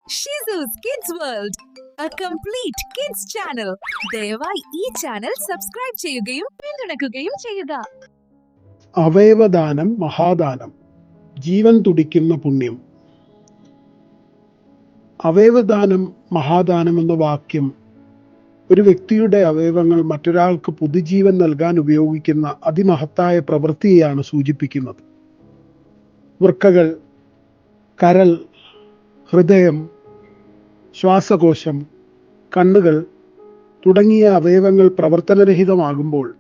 ഷിസൂസ് kids world, a complete kids channel. ദയവായി ഈ channel subscribe ചെയ്യുകയും പിന്തുണയ്ക്കുകയും ചെയ്യുക. അവയവദാനം മഹാദാനം, ജീവൻ തുടിക്കുന്ന പുണ്യം. അവയവദാനം മഹാദാനം എന്ന വാക്യം ഒരു വ്യക്തിയുടെ അവയവങ്ങൾ മറ്റൊരാൾക്ക് പുതുജീവൻ നൽകാൻ ഉപയോഗിക്കുന്ന അതിമഹത്തായ പ്രവൃത്തിയെയാണ് സൂചിപ്പിക്കുന്നത്. വൃക്കകൾ, കരൾ, ഹൃദയം, ശ്വാസകോശം, കണ്ണുകൾ തുടങ്ങിയ അവയവങ്ങൾ പ്രവർത്തനരഹിതമാകുമ്പോൾ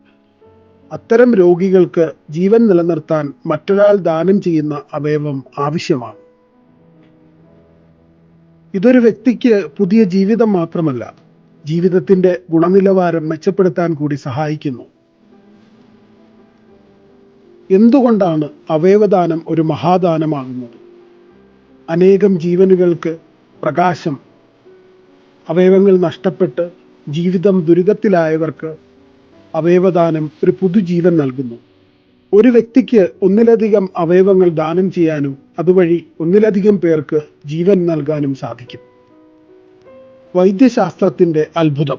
അത്തരം രോഗികൾക്ക് ജീവൻ നിലനിർത്താൻ മറ്റൊരാൾ ദാനം ചെയ്യുന്ന അവയവം ആവശ്യമാണ്. ഇതൊരു വ്യക്തിക്ക് പുതിയ ജീവിതം മാത്രമല്ല, ജീവിതത്തിന്റെ ഗുണനിലവാരം മെച്ചപ്പെടുത്താൻ കൂടി സഹായിക്കുന്നു. എന്തുകൊണ്ടാണ് അവയവദാനം ഒരു മഹാദാനമാകുന്നത്? അനേകം ജീവനുകൾക്ക് പ്രകാശം, അവയവങ്ങൾ നഷ്ടപ്പെട്ട് ജീവിതം ദുരിതത്തിലായവർക്ക് അവയവദാനം ഒരു പുതുജീവൻ നൽകുന്നു. ഒരു വ്യക്തിക്ക് ഒന്നിലധികം അവയവങ്ങൾ ദാനം ചെയ്യാനും അതുവഴി ഒന്നിലധികം പേർക്ക് ജീവൻ നൽകാനും സാധിക്കും. വൈദ്യശാസ്ത്രത്തിന്റെ അത്ഭുതം.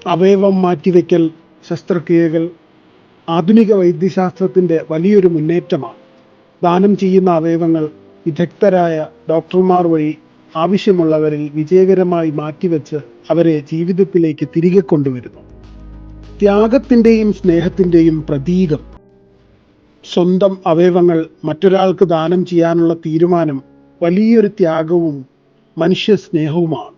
അവയവം മാറ്റിവെക്കൽ ശസ്ത്രക്രിയകൾ ആധുനിക വൈദ്യശാസ്ത്രത്തിന്റെ വലിയൊരു മുന്നേറ്റമാണ്. ദാനം ചെയ്യുന്ന അവയവങ്ങൾ വിദഗ്ധരായ ഡോക്ടർമാർ വഴി ആവശ്യമുള്ളവരിൽ വിജയകരമായി മാറ്റിവെച്ച് അവരെ ജീവിതത്തിലേക്ക് തിരികെ കൊണ്ടുവരുന്നു. ത്യാഗത്തിന്റെയും സ്നേഹത്തിന്റെയും പ്രതീകം. സ്വന്തം അവയവങ്ങൾ മറ്റൊരാൾക്ക് ദാനം ചെയ്യാനുള്ള തീരുമാനം വലിയൊരു ത്യാഗവും മനുഷ്യ സ്നേഹവുമാണ്.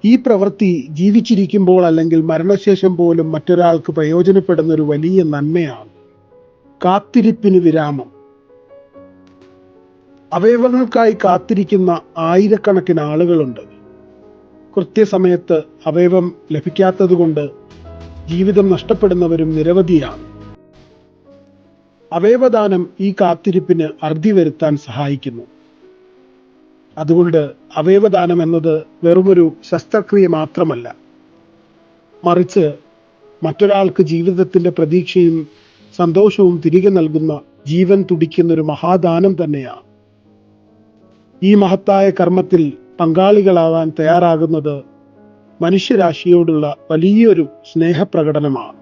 ഈ പ്രവൃത്തി ജീവിച്ചിരിക്കുമ്പോൾ അല്ലെങ്കിൽ മരണശേഷം പോലും മറ്റൊരാൾക്ക് പ്രയോജനപ്പെടുന്ന ഒരു വലിയ നന്മയാണ്. കാത്തിരിപ്പിന് വിരാമം. അവയവങ്ങൾക്കായി കാത്തിരിക്കുന്ന ആയിരക്കണക്കിന് ആളുകളുണ്ട്. കൃത്യസമയത്ത് അവയവം ലഭിക്കാത്തതുകൊണ്ട് ജീവിതം നഷ്ടപ്പെടുന്നവരും നിരവധിയാണ്. അവയവദാനം ഈ കാത്തിരിപ്പിന് അറുതി വരുത്താൻ സഹായിക്കുന്നു. അതുകൊണ്ട് അവയവദാനം എന്നത് വെറുമൊരു ശസ്ത്രക്രിയ മാത്രമല്ല, മറിച്ച് മറ്റൊരാൾക്ക് ജീവിതത്തിന്റെ പ്രതീക്ഷയും സന്തോഷവും തിരികെ നൽകുന്ന ജീവൻ തുടിക്കുന്ന ഒരു മഹാദാനം തന്നെയാണ്. ഈ മഹത്തായ കർമ്മത്തിൽ പങ്കാളികളാവാൻ തയ്യാറാകുന്നത് മനുഷ്യരാശിയോടുള്ള വലിയൊരു സ്നേഹപ്രകടനമാണ്.